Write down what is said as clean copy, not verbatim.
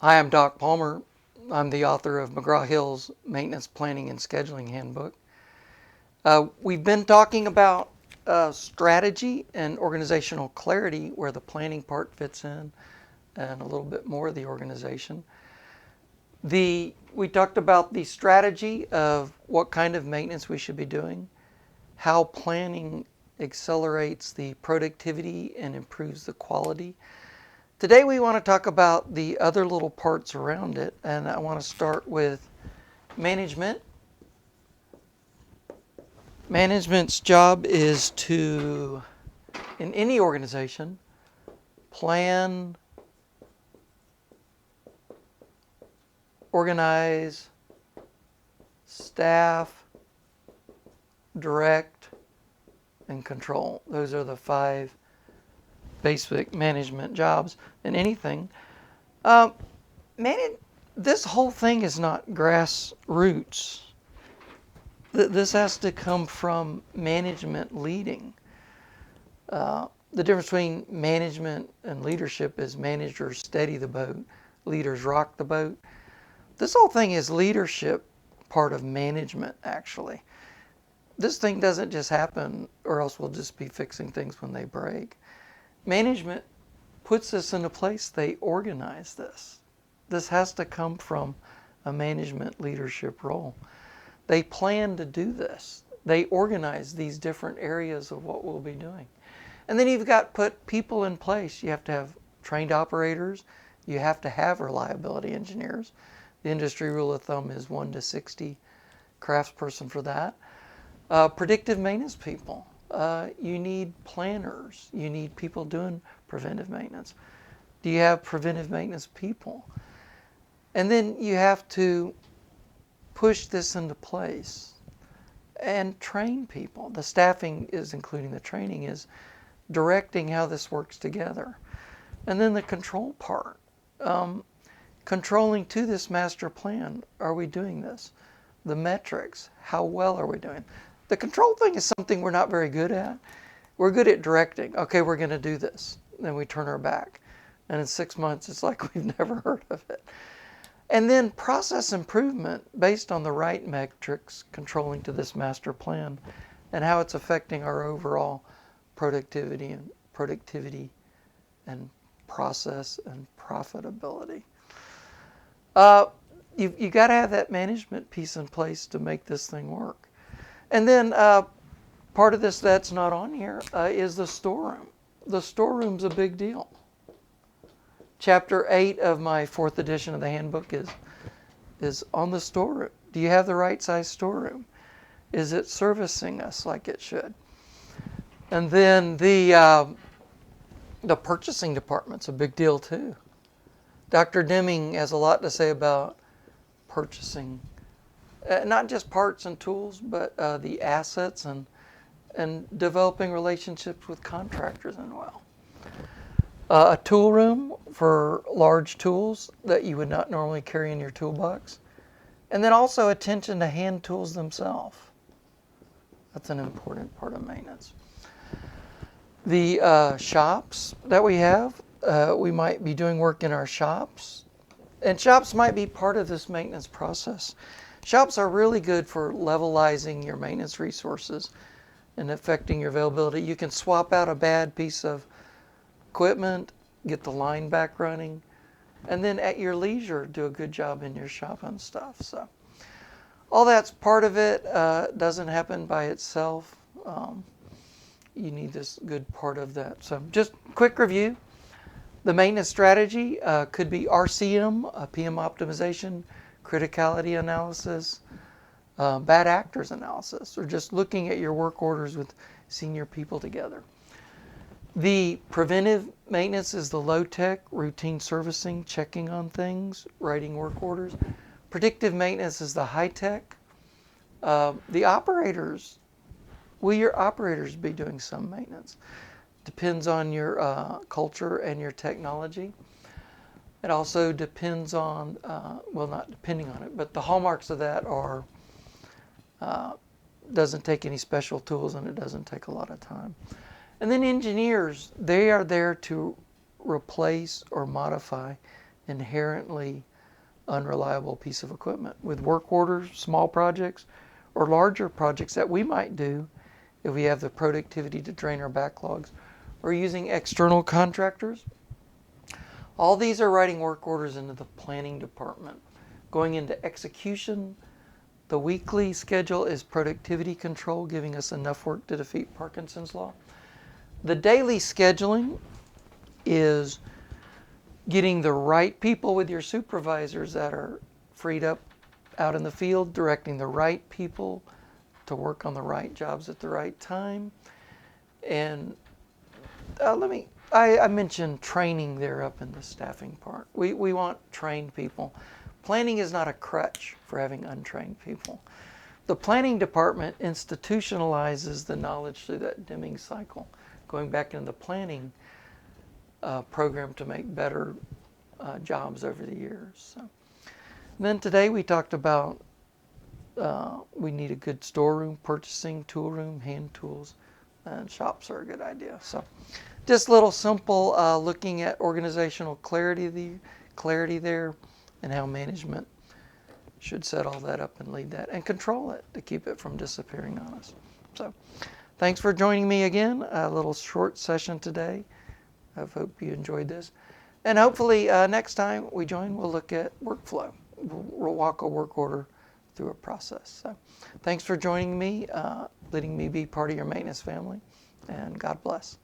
Hi, I'm Doc Palmer. I'm the author of McGraw-Hill's Maintenance Planning and Scheduling Handbook. We've been talking about strategy and organizational clarity, where the planning part fits in, and a little bit more of the organization. We talked about the strategy of what kind of maintenance we should be doing, how planning accelerates the productivity and improves the quality. Today we want to talk about the other little parts around it, and I want to start with management. Management's job is to, in any organization, plan, organize, staff, direct, and control. Those are the 5 basic management jobs in anything. This whole thing is not grassroots. This has to come from management leading. The difference between management and leadership is managers steady the boat, leaders rock the boat. This whole thing is leadership part of management, actually. This thing doesn't just happen, or else we'll just be fixing things when they break. Management puts this into place. They organize this. This has to come from a management leadership role. They plan to do this. They organize these different areas of what we'll be doing. And then you've got put people in place. You have to have trained operators. You have to have reliability engineers. The industry rule of thumb is 1 to 60 craftsperson for that. Predictive maintenance people. You need planners. You need people doing preventive maintenance. Do you have preventive maintenance people? And then you have to push this into place and train people. The staffing is including the training, is directing how this works together. And then the control part. Controlling to this master plan. Are we doing this? The metrics. How well are we doing? The control thing is something we're not very good at. We're good at directing. Okay, we're going to do this. Then we turn our back. And in 6 months, it's like we've never heard of it. And then process improvement based on the right metrics, controlling to this master plan, and how it's affecting our overall productivity and process and profitability. You got to have that management piece in place to make this thing work. And then part of this that's not on here is the storeroom. The storeroom's a big deal. Chapter 8 of my 4th edition of the handbook is on the storeroom. Do you have the right size storeroom? Is it servicing us like it should? And then the purchasing department's a big deal too. Dr. Deming has a lot to say about purchasing, not just parts and tools, but the assets and developing relationships with contractors as well. A tool room for large tools that you would not normally carry in your toolbox. And then also attention to hand tools themselves. That's an important part of maintenance. The shops that we have, we might be doing work in our shops. And shops might be part of this maintenance process. Shops are really good for levelizing your maintenance resources and affecting your availability. You can swap out a bad piece of equipment, get the line back running, and then at your leisure do a good job in your shop and stuff. So all that's part of it. Doesn't happen by itself. You need this good part of that. So just quick review. The maintenance strategy could be RCM, PM optimization, criticality analysis, bad actors analysis, or just looking at your work orders with senior people together. The preventive maintenance is the low-tech, routine servicing, checking on things, writing work orders. Predictive maintenance is the high-tech. The operators, will your operators be doing some maintenance? Depends on your culture and your technology. It also depends on, well, not depending on it, but the hallmarks of that are doesn't take any special tools and it doesn't take a lot of time. And then engineers, they are there to replace or modify inherently unreliable piece of equipment. With work orders, small projects, or larger projects that we might do if we have the productivity to drain our backlogs, or using external contractors, all these are writing work orders into the planning department. Going into execution, the weekly schedule is productivity control, giving us enough work to defeat Parkinson's law. The daily scheduling is getting the right people with your supervisors that are freed up out in the field, directing the right people to work on the right jobs at the right time. And I mentioned training there up in the staffing part. We want trained people. Planning is not a crutch for having untrained people. The planning department institutionalizes the knowledge through that Deming cycle, going back into the planning program to make better jobs over the years. So. Then today we talked about we need a good storeroom, purchasing, tool room, hand tools, and shops are a good idea. So just a little simple looking at organizational clarity there and how management should set all that up and lead that and control it to keep it from disappearing on us. So thanks for joining me again. A little short session today. I hope you enjoyed this. And hopefully next time we join, we'll look at workflow. We'll walk a work order through a process. So thanks for joining me, letting me be part of your maintenance family, and God bless.